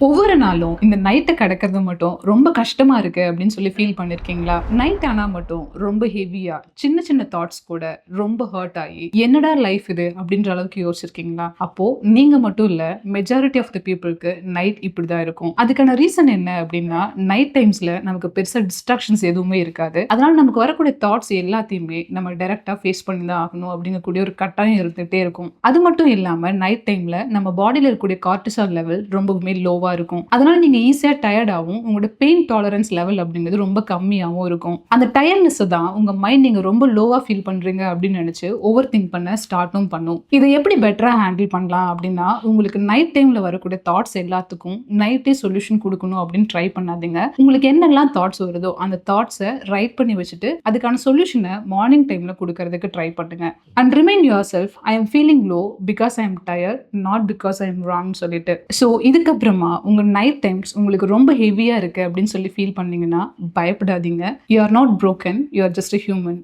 ஒவ்வொரு நாளும் இந்த நைட்டை கடக்கிறது மட்டும் ரொம்ப கஷ்டமா இருக்கு அப்படின்னு சொல்லி ஃபீல் பண்ணிருக்கீங்களா? நைட் ஆனா மட்டும் ரொம்ப ஹெவியா சின்ன சின்ன தாட்ஸ் கூட ரொம்ப ஹர்ட் ஆகி என்னடா லைஃப் இது அப்படின்ற அளவுக்கு யோசிச்சிருக்கீங்களா? அப்போ நீங்க மட்டும் இல்ல, மெஜாரிட்டி ஆஃப் த பீப்புளுக்கு நைட் இப்படிதான் இருக்கும். அதுக்கான ரீசன் என்ன அப்படின்னா, நைட் டைம்ஸ்ல நமக்கு பெருசா டிஸ்ட்ராக்ஷன்ஸ் எதுவுமே இருக்காது. அதனால நமக்கு வரக்கூடிய தாட்ஸ் எல்லாத்தையுமே நம்ம டைரக்டா ஃபேஸ் பண்ணி தான் ஆகணும் அப்படிங்கக்கூடிய ஒரு கட்டாயம் இருந்துகிட்டே இருக்கும். அது மட்டும் இல்லாம நைட் டைம்ல நம்ம பாடியில இருக்கக்கூடிய கார்டிசால் லெவல் ரொம்பவுமே லோவா இருக்கும். அதனால நீங்க ஈஸியா டயர்ட் ஆகும். உங்களோட பெயின் டாலரன்ஸ் லெவல் அப்படிங்கிறது ரொம்ப கம்மியாகவும் இருக்கும். அந்த டயர்ட்னஸ் தான் உங்க மைண்ட் நீங்க ரொம்ப லோவா ஃபீல் பண்றீங்க அப்படின்னு நினைச்சு ஓவர் திங்க் பண்ண ஸ்டார்ட்டும் பண்ணும். இதை எப்படி பெட்டரா ஹேண்டில் பண்ணலாம் அப்படின்னா, உங்களுக்கு நைட் டைம்ல வரக்கூடிய தாட்ஸ் எல்லாத்துக்கும் நைட்டே சொல்யூஷன் கொடுக்கணும் அப்படின்னு ட்ரை பண்ணாதீங்க. உங்களுக்கு என்னெல்லாம் தாட்ஸ் வருதோ அந்த தாட்ஸை ரைட் பண்ணி வச்சுட்டு அதுக்கான சொல்யூஷனை மார்னிங் டைம்ல கொடுக்கறதுக்கு ட்ரை பண்ணுங்க. And remind your self, I am feeling low because I am tired, not because I am wrong சொல்லிட்டு. ஸோ இதுக்கப்புறமா உங்க நைட் டைம்ஸ் உங்களுக்கு ரொம்ப ஹெவியா இருக்கு அப்படின்னு சொல்லி ஃபீல் பண்ணீங்கன்னா பயப்படாதீங்க. You are not broken, you are just a human.